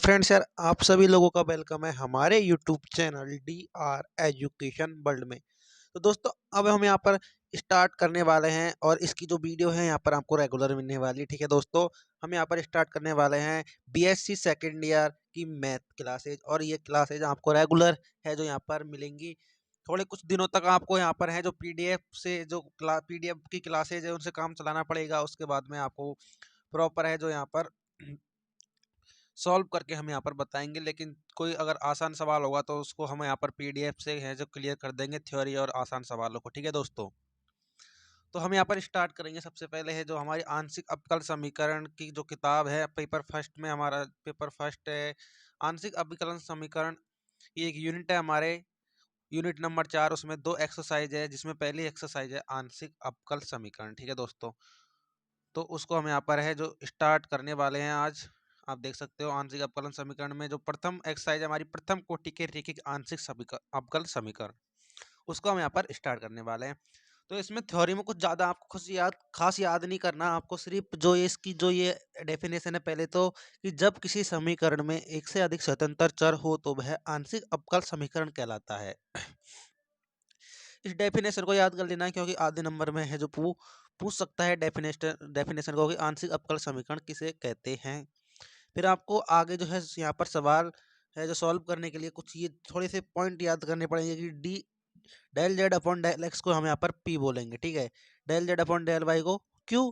Friends यार आप सभी लोगों का वेलकम है हमारे YouTube channel D R education world में। तो दोस्तों अब हम यहाँ पर स्टार्ट करने वाले हैं और इसकी जो वीडियो है यहाँ पर आपको रेगुलर मिलने वाली है। ठीक है दोस्तों, हम यहाँ पर स्टार्ट करने वाले हैं बीएससी सेकेंड ईयर की मैथ क्लासेज और ये क्लासेज आपको रेगुलर है जो यहाँ पर मिलेंगी। थोड़े कुछ दिनों तक आपको यहाँ पर है जो पीडीएफ से जो पीडीएफ की क्लासेज है उनसे काम चलाना पड़ेगा। उसके बाद में आपको प्रॉपर है जो यहाँ पर सॉल्व करके हम यहाँ पर बताएंगे। लेकिन कोई अगर आसान सवाल होगा तो उसको हम यहाँ पर पीडीएफ से है जो क्लियर कर देंगे थ्योरी और आसान सवालों को। ठीक है दोस्तों, तो हम यहाँ पर स्टार्ट करेंगे। सबसे पहले है जो हमारी आंशिक अवकल समीकरण की जो किताब है, पेपर फर्स्ट में हमारा पेपर फर्स्ट है आंशिक अवकलन समीकरण। ये एक यूनिट है हमारे, यूनिट नंबर 4। उसमें 2 एक्सरसाइज है जिसमें पहली एक्सरसाइज है आंशिक अवकल समीकरण। ठीक है दोस्तों, तो उसको हम यहाँ पर है जो स्टार्ट करने वाले हैं आज। आप देख सकते हो आंशिक अवकलन समीकरण में जो प्रथम एक्सरसाइज है हमारी प्रथम कोटि के रैखिक आंशिक अवकल समीकरण, उसको हम यहाँ पर स्टार्ट करने वाले हैं। तो इसमें थ्योरी में कुछ ज़्यादा आपको खास याद नहीं करना। आपको सिर्फ जो ये इसकी जो ये डेफिनेशन है पहले तो, कि जब किसी समीकरण में एक से अधिक स्वतंत्र चर हो तो वह आंशिक अवकल समीकरण कहलाता है। इस डेफिनेशन को याद कर लेना क्योंकि आधे नंबर में है जो पूछ सकता है डेफिनेशन डेफिनेशन को कि आंशिक अवकल समीकरण किसे कहते हैं। फिर आपको आगे जो है यहाँ पर सवाल है जो सॉल्व करने के लिए कुछ ये थोड़े से पॉइंट याद करने पड़ेंगे कि d del z upon del x को हम यहाँ पर पी बोलेंगे। ठीक है, del z upon del y को q,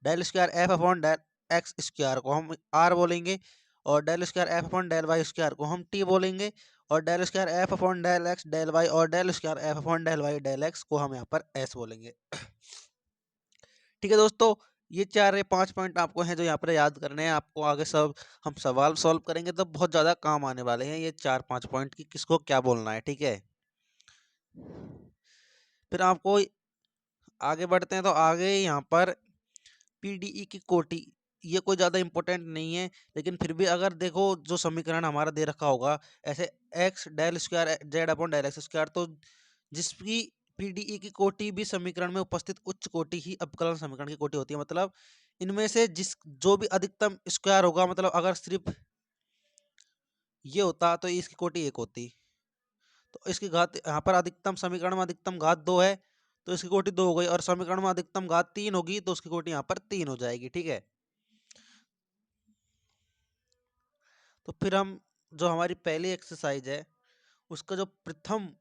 del square f upon del x square को हम आर बोलेंगे, और del square f upon del y square को हम टी बोलेंगे, और del square f upon del x del y और del square f upon del y del x को हम यहाँ पर एस बोलेंगे। ठीक है दोस्तों, ये 4 या 5 पॉइंट आपको हैं जो यहाँ पर याद करने हैं। आपको आगे सब हम सवाल सॉल्व करेंगे तो बहुत ज़्यादा काम आने वाले हैं ये 4-5 पॉइंट की किसको क्या बोलना है। ठीक है, फिर आपको आगे बढ़ते हैं। तो आगे यहाँ पर पीडीई की कोटि, ये कोई ज़्यादा इंपॉर्टेंट नहीं है, लेकिन फिर भी अगर देखो जो समीकरण हमारा दे रखा होगा ऐसे x del square z upon del x square, तो जिसकी पीडीई की कोटि भी समीकरण में उपस्थित उच्च कोटि ही अवकलन समीकरण की कोटि होती है। मतलब इनमें से जिस जो भी अधिकतम स्क्वायर होगा, मतलब अगर सिर्फ ये होता तो इसकी कोटि 1 होती, तो इसकी घात यहाँ पर अधिकतम समीकरण में अधिकतम घात 2 है तो इसकी कोटि 2 हो गई, और समीकरण में अधिकतम घात 3 होगी तो उसकी कोटि यहाँ पर 3 हो जाएगी। ठीक है, तो फिर हम जो हमारी पहली एक्सरसाइज है उसका जो प्रथम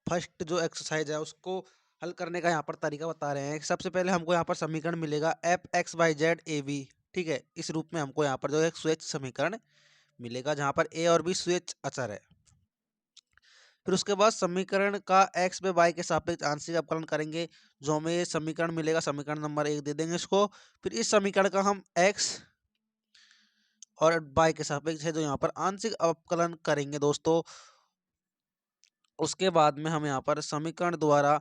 फर्स्ट जो एक्सरसाइज है उसको हल करने का यहाँ पर तरीका बता रहे हैं। सबसे पहले हमको यहाँ पर समीकरण मिलेगा f x y z a b. ठीक है, इस रूप में हमको यहाँ पर जो एक स्वेच्छ समीकरण मिलेगा जहाँ पर ए और बी स्वेच्छ अचर है। फिर उसके बाद समीकरण का एक्स व वाई के सापेक्ष आंशिक अवकलन करेंगे, जो हमें ये समीकरण मिलेगा समीकरण नंबर 1 दे देंगे इसको। फिर इस समीकरण का हम एक्स और वाई के सापेक्ष है जो यहाँ पर आंशिक अवकलन करेंगे दोस्तों। उसके बाद में हम यहाँ पर समीकरण द्वारा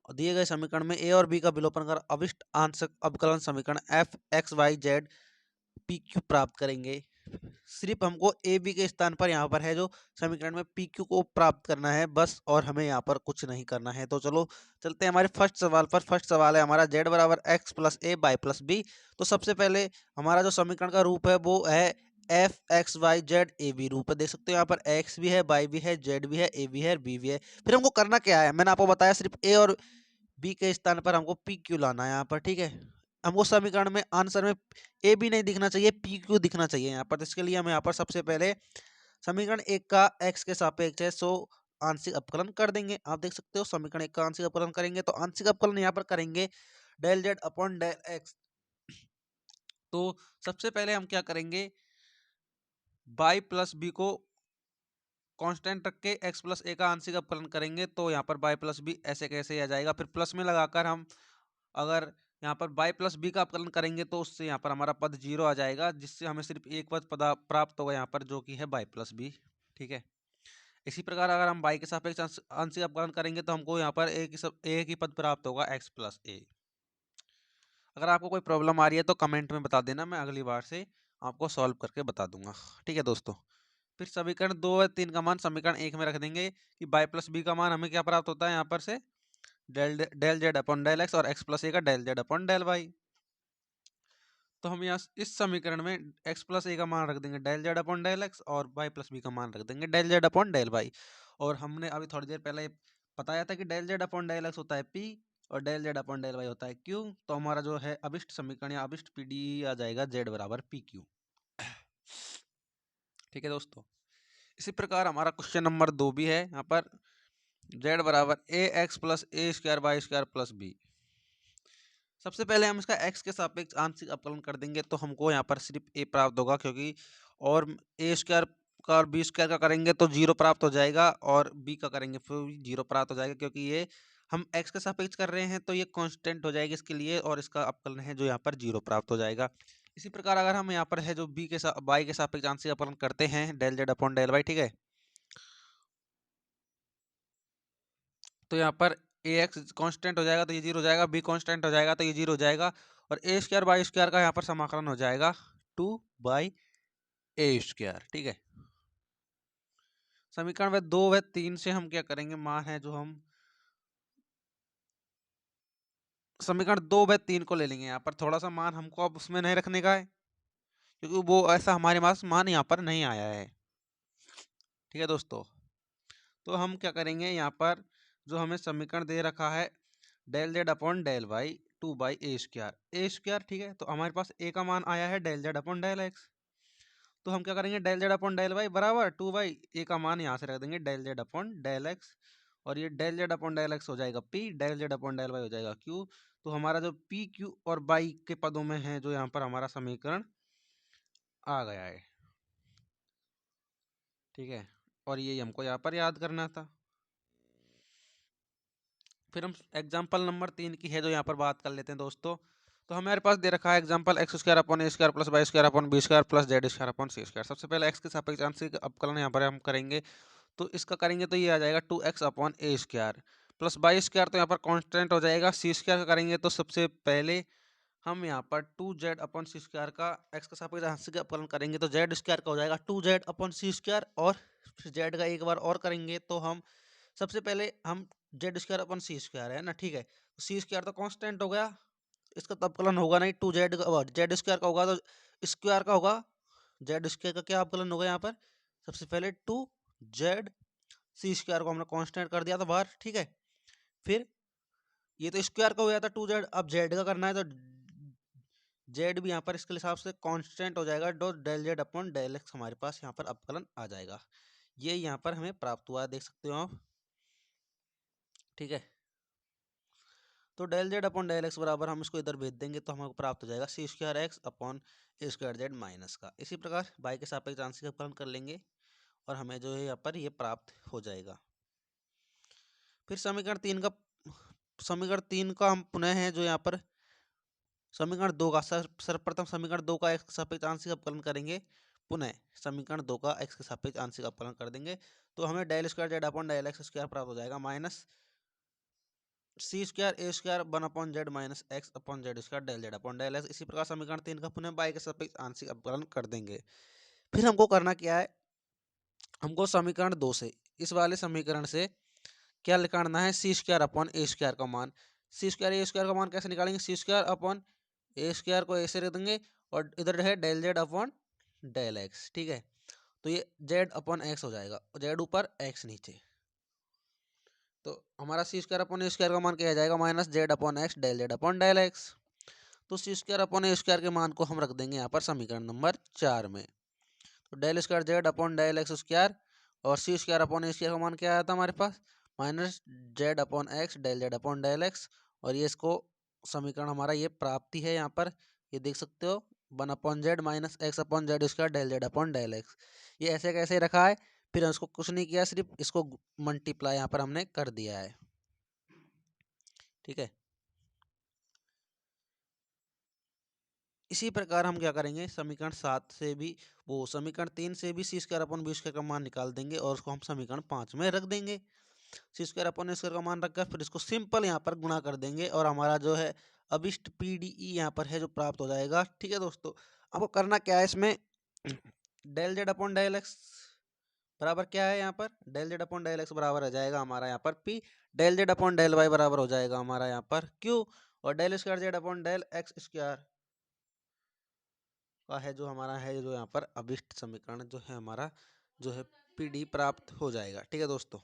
दिए गए समीकरण में ए और बी का विलोपन कर अविष्ट आंशिक अवकलन समीकरण f x y z p q प्राप्त करेंगे। सिर्फ हमको ए बी के स्थान पर यहाँ पर है जो समीकरण में पी क्यू को प्राप्त करना है बस, और हमें यहाँ पर कुछ नहीं करना है। तो चलो चलते हैं हमारे फर्स्ट सवाल पर। फर्स्ट सवाल है हमारा जेड बराबर x plus a by plus b. तो सबसे पहले हमारा जो समीकरण का रूप है वो है f x y z a b रूप है। देख सकते हो यहाँ पर एक्स भी है, वाई भी है, जेड भी है, ए भी है, बी भी है। फिर हमको करना क्या है, मैंने आपको बताया सिर्फ ए और बी के स्थान पर हमको पी क्यू लाना है यहाँ पर। ठीक है, हमको समीकरण में आंसर में ए बी नहीं दिखना चाहिए, पी क्यू दिखना चाहिए यहाँ पर। तो इसके लिए हम यहाँ पर सबसे पहले समीकरण 1 का एक्स के सापेक्ष है सो आंशिक अवकलन कर देंगे। आप देख सकते हो समीकरण 1 का आंशिक अवकलन करेंगे तो आंशिक अवकलन यहाँ पर करेंगे del z upon del x. तो सबसे पहले हम क्या करेंगे, बाई प्लस बी को कांस्टेंट रख के एक्स प्लस ए का आंशिक अवकलन करेंगे, तो यहाँ पर बाई प्लस बी ऐसे कैसे आ जाएगा। फिर प्लस में लगाकर हम अगर यहाँ पर बाई प्लस बी का अवकलन करेंगे तो उससे यहाँ पर हमारा पद 0 आ जाएगा, जिससे हमें सिर्फ एक पद प्राप्त होगा यहाँ पर जो कि है बाई प्लस बी। ठीक है, इसी प्रकार अगर हम बाई के सापेक्ष आंशिक अवकलन करेंगे तो हमको यहाँ पर एक ही पद प्राप्त होगा एक्स प्लस ए। अगर आपको कोई प्रॉब्लम आ रही है तो कमेंट में बता देना, मैं अगली बार से आपको सॉल्व करके बता दूंगा। ठीक है दोस्तों, फिर समीकरण 2 और 3 का मान समीकरण 1 में रख देंगे कि बाई प्लस बी का मान हमें क्या प्राप्त होता है यहाँ पर से del del z upon del x और एक्स प्लस ए का del z upon del y. तो हम यहाँ इस समीकरण में x प्लस ए का मान रख देंगे del z upon del x और y प्लस बी का मान रख देंगे del z upon del y. और हमने अभी थोड़ी देर पहले बताया था कि del z upon del x होता है p और del z upon del y होता है q। तो हमारा जो है अभिष्ट समीकरण या अभिष्ट पीडीई आ जाएगा z बराबर पी क्यू। ठीक है दोस्तों, इसी प्रकार हमारा क्वेश्चन नंबर 2 भी है। यहाँ पर z बराबर a x plus a square y square plus b. सबसे पहले हम इसका x के सापेक्ष आंशिक अवकलन कर देंगे तो हमको यहाँ पर सिर्फ a प्राप्त होगा, क्योंकि और ए स्क्वायर का और बी स्क्वायर का करेंगे तो 0 प्राप्त हो जाएगा और b का करेंगे फिर भी 0 प्राप्त हो जाएगा, क्योंकि ये हम x के सापेक्ष कर रहे हैं तो ये कांस्टेंट हो जाएगी इसके लिए और इसका अवकलन है जो यहाँ पर 0 प्राप्त हो जाएगा। इसी प्रकार अगर हम यहाँ पर है जो b के y के सापेक्ष आंशिक अवकलन करते हैं del z upon del y, ठीक है, तो यहाँ पर ए एक्स कॉन्स्टेंट हो जाएगा तो ये 0 हो जाएगा, बी कॉन्स्टेंट हो जाएगा तो ये 0 हो जाएगा और ए स्क्वायर बाई स्क्वायर का यहाँ पर समाकलन हो जाएगा 2/a²। ठीक है, समीकरण व 2 व 3 से हम क्या करेंगे, मान है जो हम समीकरण 2 व 3 को ले लेंगे। यहाँ पर थोड़ा सा मान हमको अब उसमें नहीं रखने का है, क्योंकि वो ऐसा हमारे पास मान यहाँ पर नहीं आया है। ठीक है दोस्तों, तो हम क्या करेंगे, यहाँ पर जो हमें समीकरण दे रखा है del z upon del y 2/a²। ठीक है, तो हमारे पास a का मान आया है del z upon del x. तो हम क्या करेंगे, del z upon del y बराबर 2/a का मान यहाँ से रख देंगे del z upon del x और ये del z upon del x हो जाएगा p, del z upon del y हो जाएगा q। तो हमारा जो p q और y के पदों में है जो यहाँ पर हमारा समीकरण आ गया है। ठीक है, और ये हमको यहाँ पर याद करना था। फिर हम एग्जाम्पल नंबर 3 की है जो यहाँ पर बात कर लेते हैं दोस्तों। तो हमारे पास दे रखा है example x² upon a² plus y² upon b² plus z² upon c²। सबसे पहले x के सापेक्ष आंशिक अवकलन यहाँ पर हम करेंगे, तो इसका करेंगे तो ये आ जाएगा 2x upon a² plus y², तो यहाँ पर कांस्टेंट हो जाएगा। c² का करेंगे तो सबसे पहले हम यहाँ पर 2z अपॉन c² का x के सापेक्ष आंशिक अवकलन करेंगे तो z² का हो जाएगा 2z अपॉन c²। और फिर z का एक बार और करेंगे तो हम सबसे पहले हम z² अपन c² है ना, ठीक है, c² तो कांस्टेंट हो गया, इसका तो अवकलन होगा नहीं। 2z z² का होगा तो स्क्वायर का होगा, z² का क्या अवकलन होगा यहाँ पर, सबसे पहले 2z c² को हमने कांस्टेंट कर दिया था बाहर। ठीक है, फिर ये तो स्क्वायर का हो गया था 2z, अब z का करना है तो z भी यहाँ पर इसके हिसाब से कांस्टेंट हो जाएगा, dot del z upon del x हमारे पास यहाँ पर अवकलन आ जाएगा। ये यहाँ पर हमें प्राप्त हुआ, देख सकते हो आप। ठीक है, तो del z upon del x बराबर हम इसको इधर भेज देंगे तो हमको प्राप्त हो जाएगा c² x upon a² z minus का। इसी प्रकार y के सापेक्ष आंशिक अवकलन कर लेंगे और हमें जो है यहाँ पर ये प्राप्त हो जाएगा। फिर समीकरण 3 का हम पुनः है जो यहाँ पर समीकरण 2 का सर्वप्रथम समीकरण 2 का x के सापेक्ष आंशिक अवकलन करेंगे, पुनः समीकरण 2 का x के सापेक्ष आंशिक अवकलन कर देंगे तो हमें डेल² z अपॉन डेल x² प्राप्त हो जाएगा minus c² a² 1/z minus x upon z² del z upon del x. इसी प्रकार समीकरण 3 का पुनः y के सापेक्ष आंशिक अवकलन कर देंगे। फिर हमको करना क्या है, हमको समीकरण 2 से इस वाले समीकरण से क्या निकालना है, c² अपॉन a² का मान। c² a² का मान कैसे निकालेंगे, c² अपॉन a² को ऐसे रख देंगे और इधर है del z upon del x. ठीक है, तो ये z अपॉन एक्स हो जाएगा, z ऊपर x नीचे, तो हमारा c² अपॉन a² का मान क्या आ जाएगा, minus z upon x del z upon del x. तो c² अपॉन a² के मान को हम रख देंगे यहाँ पर समीकरण नंबर 4 में। तो डेल² z अपॉन डेल x² और c² अपॉन a² का मान क्या आया था हमारे पास, minus z upon x del z upon del x. और ये इसको समीकरण हमारा ये प्राप्ति है यहाँ पर, ये देख सकते हो 1/z minus x upon z² del z upon del x. ये ऐसे कैसे रखा है, फिर इसको कुछ नहीं किया, सिर्फ इसको मल्टीप्लाई यहाँ पर हमने कर दिया है। ठीक है, इसी प्रकार हम क्या करेंगे, समीकरण 7 से भी वो समीकरण 3 से भी c² अपॉन b² का मान निकाल देंगे और उसको हम समीकरण 5 में रख देंगे। c² अपॉन a² का मान रखकर फिर इसको सिंपल यहाँ पर गुणा कर देंगे और हमारा जो है अभिष्ट पीडीई यहाँ पर है जो प्राप्त हो जाएगा। ठीक है दोस्तों, आपको करना क्या है इसमें, del z upon del x बराबर क्या है, यहाँ पर del z upon del x बराबर हो जाएगा हमारा यहाँ पर p, del z upon del y बराबर हो जाएगा हमारा यहाँ पर q और डेल² जेड अपॉन डेल x² का है जो हमारा है जो यहाँ पर अभिष्ट समीकरण जो है हमारा जो है पीडी प्राप्त हो जाएगा। ठीक है दोस्तों,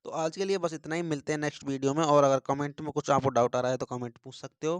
तो आज के लिए बस इतना ही। मिलते हैं नेक्स्ट वीडियो में, और अगर कमेंट में कुछ आपको डाउट आ रहा है तो कमेंट पूछ सकते हो।